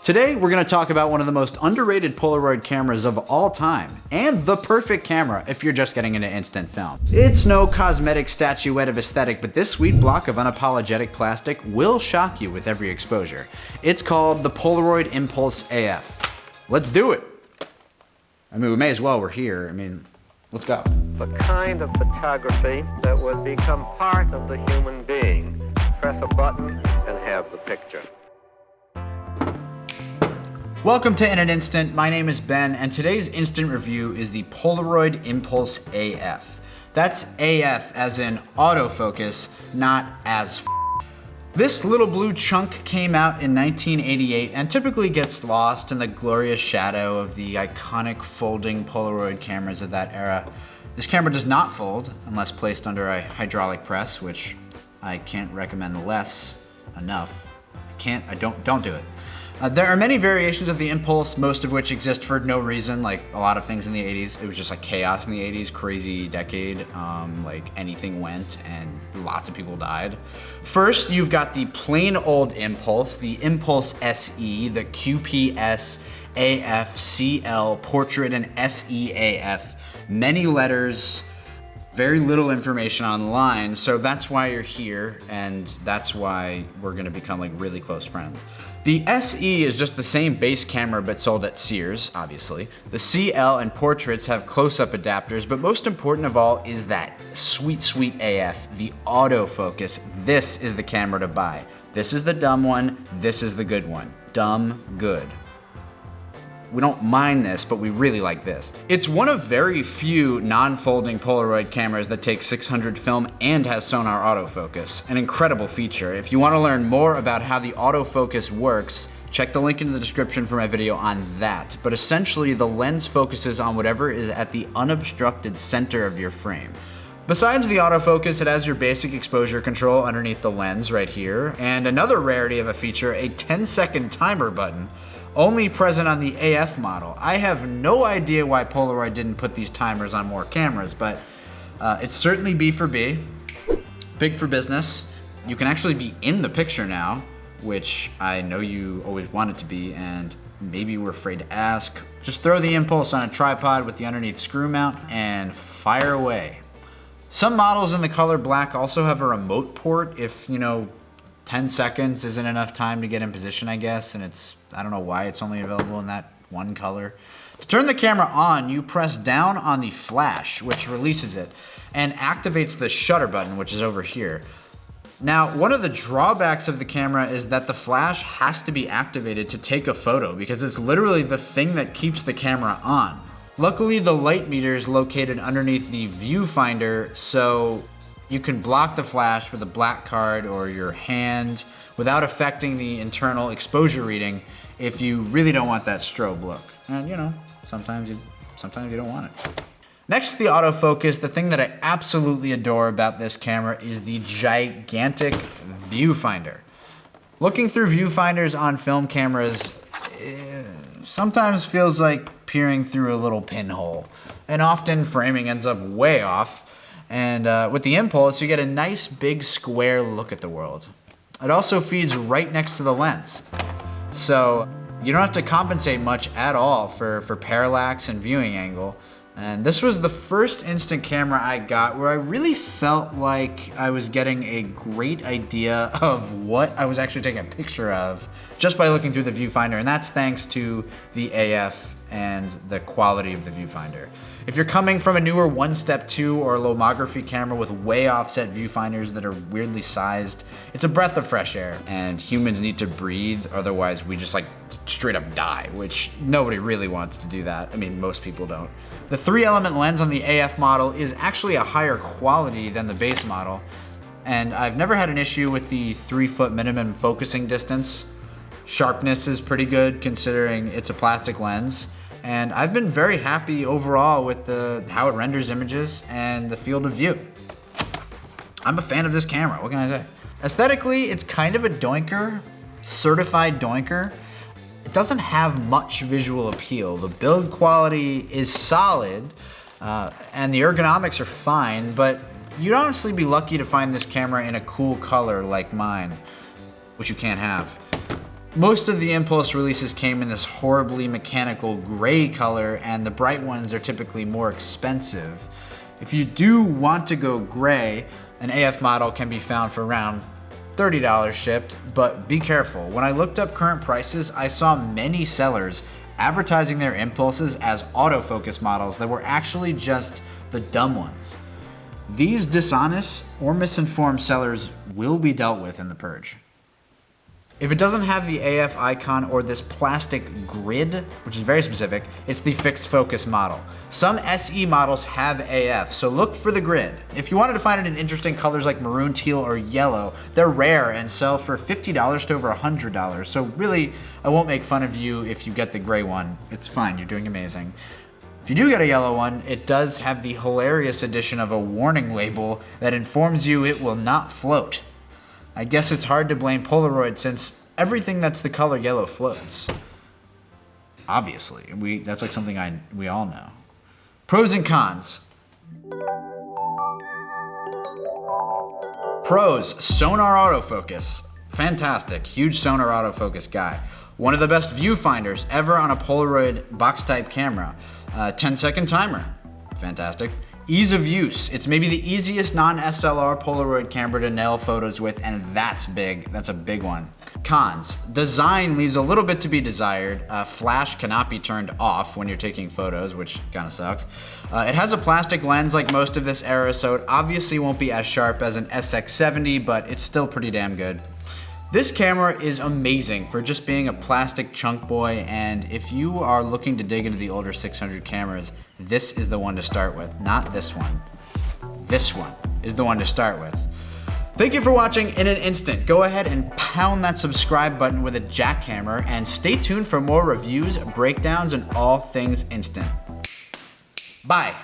Today, we're going to talk about one of the most underrated Polaroid cameras of all time, and the perfect camera if you're just getting into instant film. It's no cosmetic statuette of aesthetic, but this sweet block of unapologetic plastic will shock you with every exposure. It's called the Polaroid Impulse AF. Let's do it. I mean, we may as well, we're here. I mean, let's go. The kind of photography that would become part of the human being. Press a button and have the picture. Welcome to In an Instant. My name is Ben, and today's instant review is the Polaroid Impulse AF. That's AF as in autofocus, not as f. This little blue chunk came out in 1988 and typically gets lost in the glorious shadow of the iconic folding Polaroid cameras of that era. This camera does not fold unless placed under a hydraulic press, which I can't recommend less enough. Don't do it. There are many variations of the Impulse, most of which exist for no reason, like a lot of things in the 80s. It was just like chaos in the 80s, crazy decade, like anything went and lots of people died. First, you've got the plain old Impulse, the Impulse SE, the QPS, AF, CL, Portrait, and SEAF. Many letters, very little information online, so that's why you're here, and that's why we're gonna become like really close friends. The SE is just the same base camera but sold at Sears, obviously. The CL and Portraits have close-up adapters, but most important of all is that sweet, sweet AF, the autofocus. This is the camera to buy. This is the dumb one, this is the good one. Dumb, good. We don't mind this, but we really like this. It's one of very few non-folding Polaroid cameras that takes 600 film and has Sonar autofocus, an incredible feature. If you want to learn more about how the autofocus works, check the link in the description for my video on that. But essentially, the lens focuses on whatever is at the unobstructed center of your frame. Besides the autofocus, it has your basic exposure control underneath the lens right here, and another rarity of a feature, a 10-second timer button, only present on the AF model. I have no idea why Polaroid didn't put these timers on more cameras, but it's certainly B for B, big for business. You can actually be in the picture now, which I know you always wanted to be, and maybe were afraid to ask. Just throw the Impulse on a tripod with the underneath screw mount and fire away. Some models in the color black also have a remote port if, 10 seconds isn't enough time to get in position, I guess, and I don't know why it's only available in that one color. To turn the camera on, you press down on the flash, which releases it, and activates the shutter button, which is over here. Now, one of the drawbacks of the camera is that the flash has to be activated to take a photo, because it's literally the thing that keeps the camera on. Luckily, the light meter is located underneath the viewfinder, so you can block the flash with a black card or your hand without affecting the internal exposure reading if you really don't want that strobe look. And sometimes you don't want it. Next to the autofocus, the thing that I absolutely adore about this camera is the gigantic viewfinder. Looking through viewfinders on film cameras sometimes feels like peering through a little pinhole, and often framing ends up way off. And with the Impulse, you get a nice big square look at the world. It also feeds right next to the lens. So you don't have to compensate much at all for parallax and viewing angle. And this was the first instant camera I got where I really felt like I was getting a great idea of what I was actually taking a picture of just by looking through the viewfinder. And that's thanks to the AF and the quality of the viewfinder. If you're coming from a newer 1-step 2 or lomography camera with way offset viewfinders that are weirdly sized, it's a breath of fresh air, and humans need to breathe, otherwise we just straight up die, which nobody really wants to do that. I mean, most people don't. The 3-element lens on the AF model is actually a higher quality than the base model, and I've never had an issue with the 3-foot minimum focusing distance. Sharpness is pretty good considering it's a plastic lens. And I've been very happy overall with how it renders images and the field of view. I'm a fan of this camera, what can I say? Aesthetically, it's kind of a doinker, certified doinker. It doesn't have much visual appeal. The build quality is solid, and the ergonomics are fine, but you'd honestly be lucky to find this camera in a cool color like mine, which you can't have. Most of the Impulse releases came in this horribly mechanical gray color, and the bright ones are typically more expensive. If you do want to go gray, an AF model can be found for around $30 shipped, but be careful. When I looked up current prices, I saw many sellers advertising their Impulses as autofocus models that were actually just the dumb ones. These dishonest or misinformed sellers will be dealt with in the purge. If it doesn't have the AF icon or this plastic grid, which is very specific, it's the fixed focus model. Some SE models have AF, so look for the grid. If you wanted to find it in interesting colors like maroon, teal, or yellow, they're rare and sell for $50 to over $100. So really, I won't make fun of you if you get the gray one. It's fine, you're doing amazing. If you do get a yellow one, it does have the hilarious addition of a warning label that informs you it will not float. I guess it's hard to blame Polaroid since everything that's the color yellow floats. Obviously, that's like something we all know. Pros and cons. Pros, Sonar autofocus. Fantastic, huge Sonar autofocus guy. One of the best viewfinders ever on a Polaroid box type camera. 10-second timer, fantastic. Ease of use. It's maybe the easiest non-SLR Polaroid camera to nail photos with, and that's big. That's a big one. Cons. Design leaves a little bit to be desired. Flash cannot be turned off when you're taking photos, which kind of sucks. It has a plastic lens like most of this era, so it obviously won't be as sharp as an SX70, but it's still pretty damn good. This camera is amazing for just being a plastic chunk boy, and if you are looking to dig into the older 600 cameras, this is the one to start with, not this one. This one is the one to start with. Thank you for watching in an instant. Go ahead and pound that subscribe button with a jackhammer, and stay tuned for more reviews, breakdowns, and all things instant. Bye.